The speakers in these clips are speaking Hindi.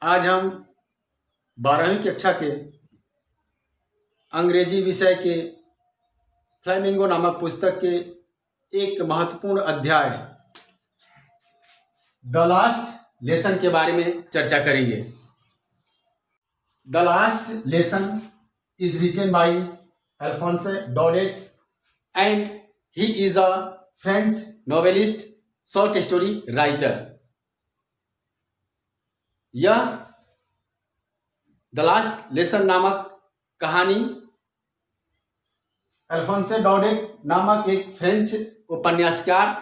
आज हम 12वीं कक्षा के अंग्रेजी विषय के फ्लेमिंगो नामक पुस्तक के एक महत्वपूर्ण अध्याय द लास्ट लेसन के बारे में चर्चा करेंगे। The last lesson is written by Alphonse Daudet and he is a French novelist, short story writer. यह द लास्ट लेसन नामक कहानी अल्फोंसे डौडेट नामक एक फ्रेंच उपन्यासकार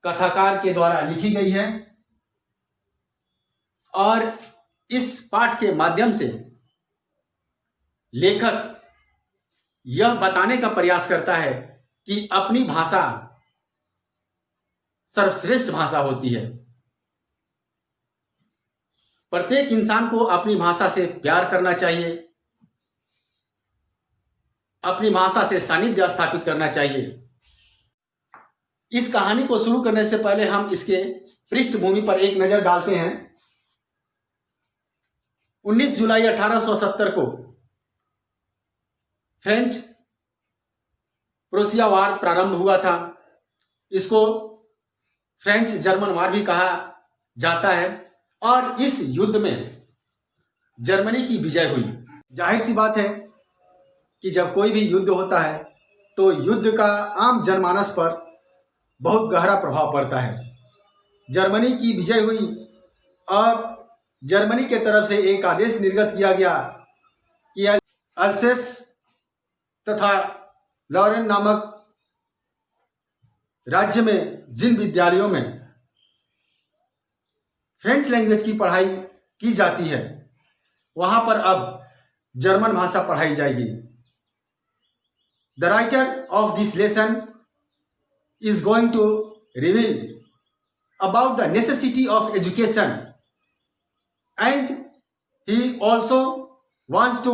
कथाकार के द्वारा लिखी गई है और इस पाठ के माध्यम से लेखक यह बताने का प्रयास करता है कि अपनी भाषा सर्वश्रेष्ठ भाषा होती है। प्रत्येक इंसान को अपनी भाषा से प्यार करना चाहिए, अपनी भाषा से सानिध्य स्थापित करना चाहिए। इस कहानी को शुरू करने से पहले हम इसके पृष्ठभूमि पर एक नजर डालते हैं। 19 जुलाई 1870 को फ्रेंच प्रोसिया वार प्रारंभ हुआ था। इसको फ्रेंच जर्मन वार भी कहा जाता है और इस युद्ध में जर्मनी की विजय हुई। जाहिर सी बात है कि जब कोई भी युद्ध होता है तो युद्ध का आम जनमानस पर बहुत गहरा प्रभाव पड़ता है। जर्मनी की विजय हुई और जर्मनी के तरफ से एक आदेश निर्गत किया गया कि अल्सेस तथा लॉरेन नामक राज्य में जिन विद्यालयों में फ्रेंच लैंग्वेज की पढ़ाई की जाती है वहां पर अब जर्मन भाषा पढ़ाई जाएगी। The writer of this lesson is going to reveal about the necessity of education, and he also wants to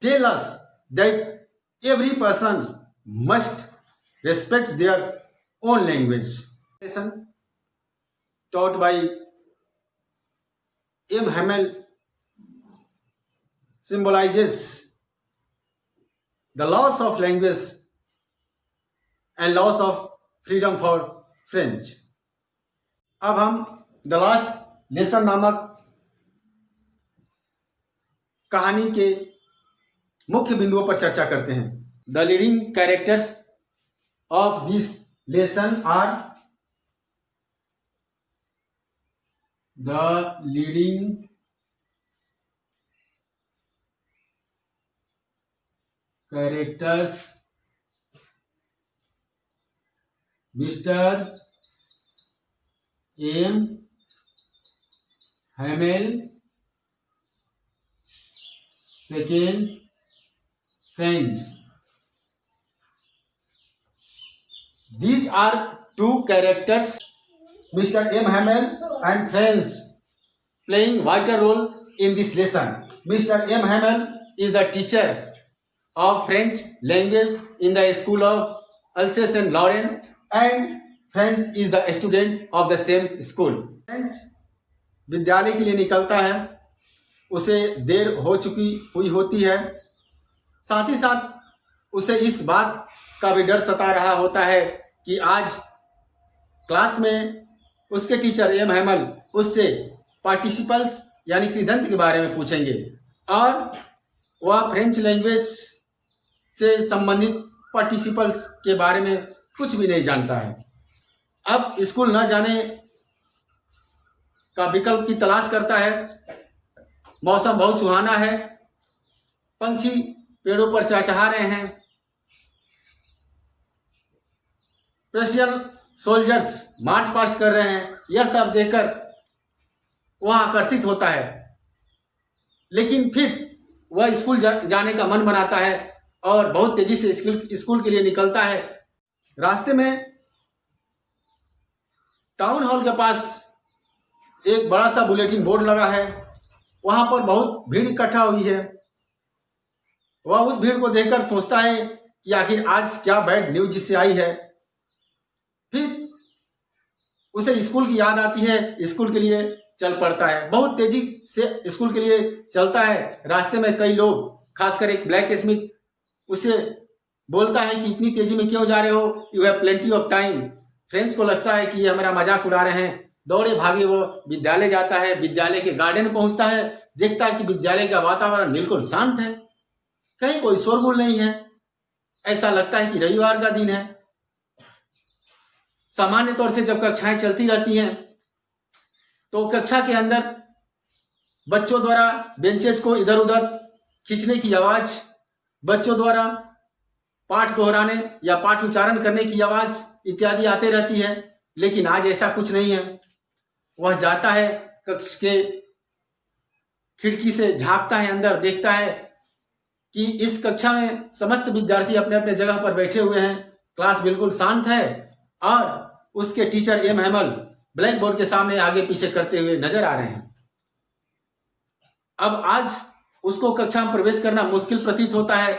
tell us that every person must respect their own language. Lesson taught by M. Hamel symbolizes the loss of language and loss of freedom for French. अब हम द लास्ट लेसन नामक कहानी के मुख्य बिंदुओं पर चर्चा करते हैं। The leading characters of this lesson are the leading characters Mr. M. Hamel, second French. These are two characters, Mr. M. Hamel and French, playing vital role in this lesson. Mr. M. Hamel is the teacher of French language in the school of Alsace and Lorraine, and French is the student of the same school. French विद्यालय के लिए निकलता है, उसे देर हो चुकी हुई होती है। साथ ही साथ उसे इस बात का भी डर सता रहा होता है कि आज क्लास में उसके टीचर एम हैमल उससे पार्टिसिपल्स यानी कृदंत के बारे में पूछेंगे और वह फ्रेंच लैंग्वेज से संबंधित पार्टिसिपल्स के बारे में कुछ भी नहीं जानता है। अब स्कूल न जाने का विकल्प की तलाश करता है। मौसम बहुत सुहाना है, पंछी पेड़ों पर चहचहा रहे हैं, प्रेशियन सोल्जर्स मार्च पास्ट कर रहे हैं। यह सब देखकर वह आकर्षित होता है, लेकिन फिर वह स्कूल जाने का मन बनाता है और बहुत तेजी से स्कूल के लिए निकलता है। रास्ते में टाउन हॉल के पास एक बड़ा सा बुलेटिन बोर्ड लगा है, वहां पर बहुत भीड़ इकट्ठा हुई है। वह उस भीड़ को देखकर सोचता है कि आखिर आज क्या बैड न्यूज इससे आई है। फिर उसे स्कूल की याद आती है, स्कूल के लिए चल पड़ता है, बहुत तेजी से स्कूल के लिए चलता है। रास्ते में कई लोग, खासकर एक ब्लैक स्मिथ, उसे बोलता है कि इतनी तेजी में क्यों जा रहे हो, you have plenty of time. Friends को लगता है कि ये हमारा मजाक उड़ा रहे हैं। दौड़े भागे वो विद्यालय जाता है, विद्यालय के गार्डन पहुंचता है, देखता है कि विद्यालय का वातावरण बिल्कुल शांत है, कहीं कोई शोरगुल नहीं है, ऐसा लगता है कि रविवार का दिन है। सामान्य तौर से जब कक्षाएं चलती रहती हैं तो कक्षा के अंदर बच्चों द्वारा बेंचेस को इधर उधर खींचने की आवाज, बच्चों द्वारा पाठ दोहराने या पाठ उच्चारण करने की आवाज इत्यादि आते रहती है। लेकिन आज ऐसा कुछ नहीं है। वह जाता है, कक्ष के खिड़की से झांकता है अंदर, देखता है कि इस कक्षा में समस्त विद्यार्थी अपने अपने जगह पर बैठे हुए हैं, क्लास बिल्कुल शांत है और उसके teacher M Hamel blackboard के सामने आगे पीछे करते हुए नजर आ रहे हैं। अब आज उसको कक्षा में प्रवेश करना मुश्किल प्रतीत होता है,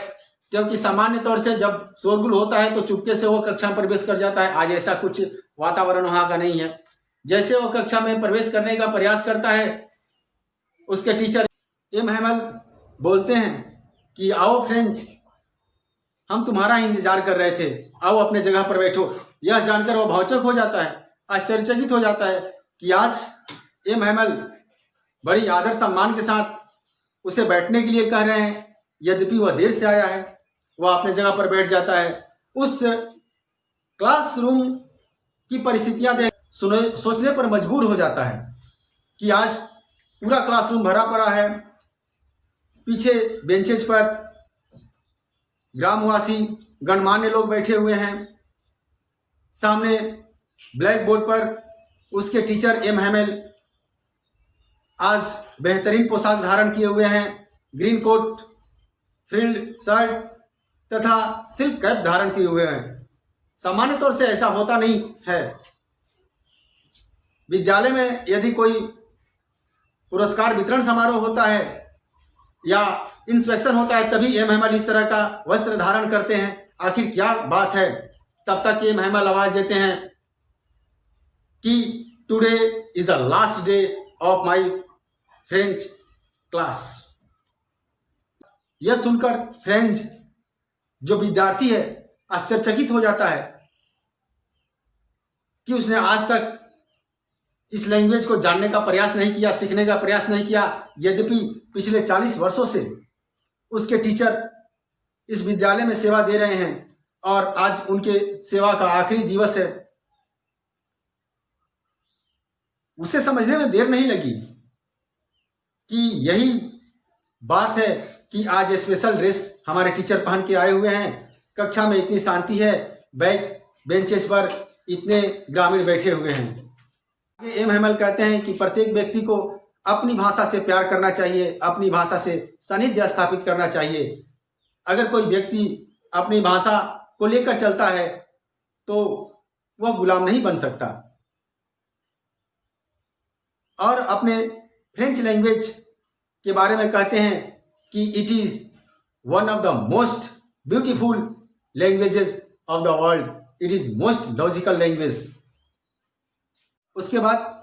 क्योंकि सामान्य तौर से जब शोरगुल होता है तो चुपके से वो कक्षा में प्रवेश कर जाता है। आज ऐसा कुछ वातावरण वहां का नहीं है। जैसे वो कक्षा में प्रवेश करने का प्रयास करता है, उसके टीचर एम हैमल बोलते हैं कि आओ फ्रेंड्स, हम तुम्हारा इंतजार कर रहे थे, आओ अपने जगह पर बैठो। यह जानकर वो भौचक हो जाता है, आश्चर्यचकित हो जाता है कि आज एम हैमल बड़ी आदर सम्मान के साथ उसे बैठने के लिए कह रहे हैं, यद्यपि वह देर से आया है। वह अपने जगह पर बैठ जाता है। उस क्लासरूम की परिस्थितियां देख सोचने पर मजबूर हो जाता है कि आज पूरा क्लासरूम भरा पड़ा है, पीछे बेंचेज पर ग्रामवासी गणमान्य लोग बैठे हुए हैं, सामने ब्लैक बोर्ड पर उसके टीचर एम हैमल आज बेहतरीन पोशाक धारण किए हुए हैं, ग्रीन कोट, फ्रिल्ड शर्ट तथा सिल्क कैप धारण किए हुए हैं। सामान्य तौर से ऐसा होता नहीं है। विद्यालय में यदि कोई पुरस्कार वितरण समारोह होता है या इंस्पेक्शन होता है तभी एम हैमल इस तरह का वस्त्र धारण करते हैं। आखिर क्या बात है? तब तक एम हैमल आवाज देते हैं कि today is the last day of my French class. यह सुनकर फ्रेंच जो विद्यार्थी है आश्चर्यचकित हो जाता है कि उसने आज तक इस लैंग्वेज को जानने का प्रयास नहीं किया, सीखने का प्रयास नहीं किया। यद्यपि पिछले 40 वर्षों से उसके टीचर इस विद्यालय में सेवा दे रहे हैं और आज उनके सेवा का आखिरी दिवस है। उसे समझने में देर नहीं लगी कि यही बात है कि आज स्पेशल ड्रेस हमारे टीचर पहन के आए हुए हैं, कक्षा में इतनी शांति है, बैक बेंचेस पर इतने ग्रामीण बैठे हुए हैं। एम हैमल कहते हैं कि प्रत्येक व्यक्ति को अपनी भाषा से प्यार करना चाहिए, अपनी भाषा से सानिध्य स्थापित करना चाहिए। अगर कोई व्यक्ति अपनी भाषा को लेकर चलता है तो वह गुलाम नहीं बन सकता। और अपने फ्रेंच लैंग्वेज के बारे में कहते हैं कि it is one of the most beautiful languages of the world, it is most logical language. उसके बाद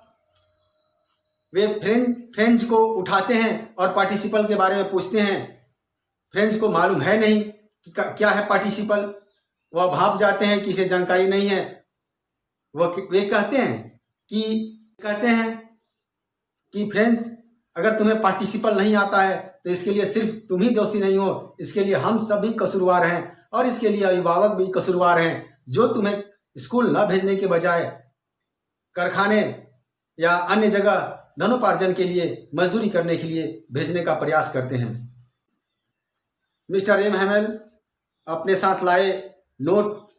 वे फ्रेंच को उठाते हैं और पार्टिसिपल के बारे में पूछते हैं। फ्रेंच को मालूम है नहीं कि क्या है पार्टिसिपल, वह भाप जाते हैं कि इसे जानकारी नहीं है। वे कहते हैं कि फ्रेंच, अगर तुम्हें पार्टिसिपल नहीं आता है तो इसके लिए सिर्फ तुम ही दोषी नहीं हो, इसके लिए हम सब भी कसूरवार हैं और इसके लिए अभिभावक भी कसूरवार हैं, जो तुम्हें स्कूल न भेजने के बजाय कारखाने या अन्य जगह धनोपार्जन के लिए, मजदूरी करने के लिए भेजने का प्रयास करते हैं। मिस्टर एम हैमल अपने साथ लाए नोट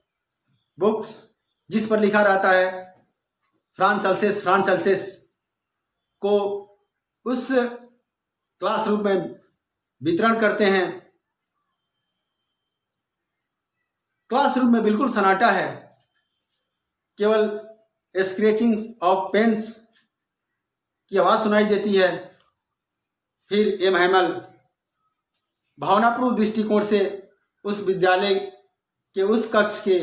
बुक्स जिस पर लिखा रहता है फ्रांस अल्सेस को उस क्लासरूम में वितरण करते हैं। क्लासरूम में बिल्कुल सन्नाटा है, केवल स्क्रैचिंग ऑफ पेन्स की आवाज सुनाई देती है। फिर एम हैमल भावनापूर्ण दृष्टिकोण से उस विद्यालय के उस कक्ष के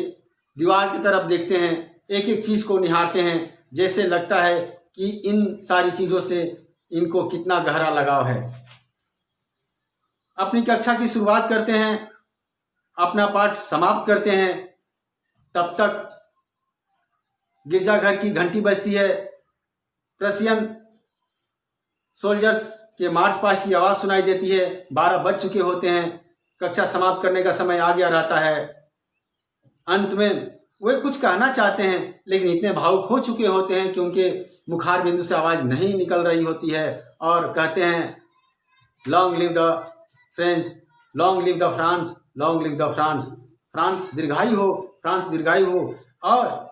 दीवार की तरफ देखते हैं, एक एक चीज को निहारते हैं, जैसे लगता है कि इन सारी चीज़ों से इनको कितना गहरा लगाव है। अपनी कक्षा की शुरुआत करते हैं, अपना पाठ समाप्त करते हैं। तब तक गिरजाघर की घंटी बजती है, प्रशियन सोल्जर्स के मार्च पास्ट की आवाज़ सुनाई देती है। 12 बज चुके होते हैं, कक्षा समाप्त करने का समय आ गया रहता है। अंत में वे कुछ कहना चाहते हैं, लेकिन इतने भावुक हो चुके होते हैं कि उनके मुखार बिंदु से आवाज़ नहीं निकल रही होती है और कहते हैं, long live the French, long live the France, long live the France, France दीर्घायु हो, फ्रांस दीर्घायु हो। और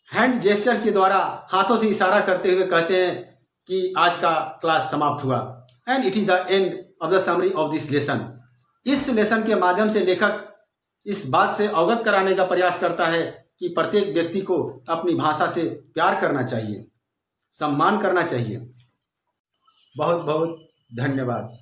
हैंड जेस्चर के द्वारा हाथों से इशारा करते हुए कहते हैं कि आज का क्लास समाप्त हुआ। And it is the end of the summary of this lesson. इस लेसन के माध्यम से लेखक इस बात से अवगत कराने का प्रयास करता है कि प्रत्येक व्यक्ति को अपनी भाषा से प्यार करना चाहिए, सम्मान करना चाहिए। बहुत बहुत धन्यवाद।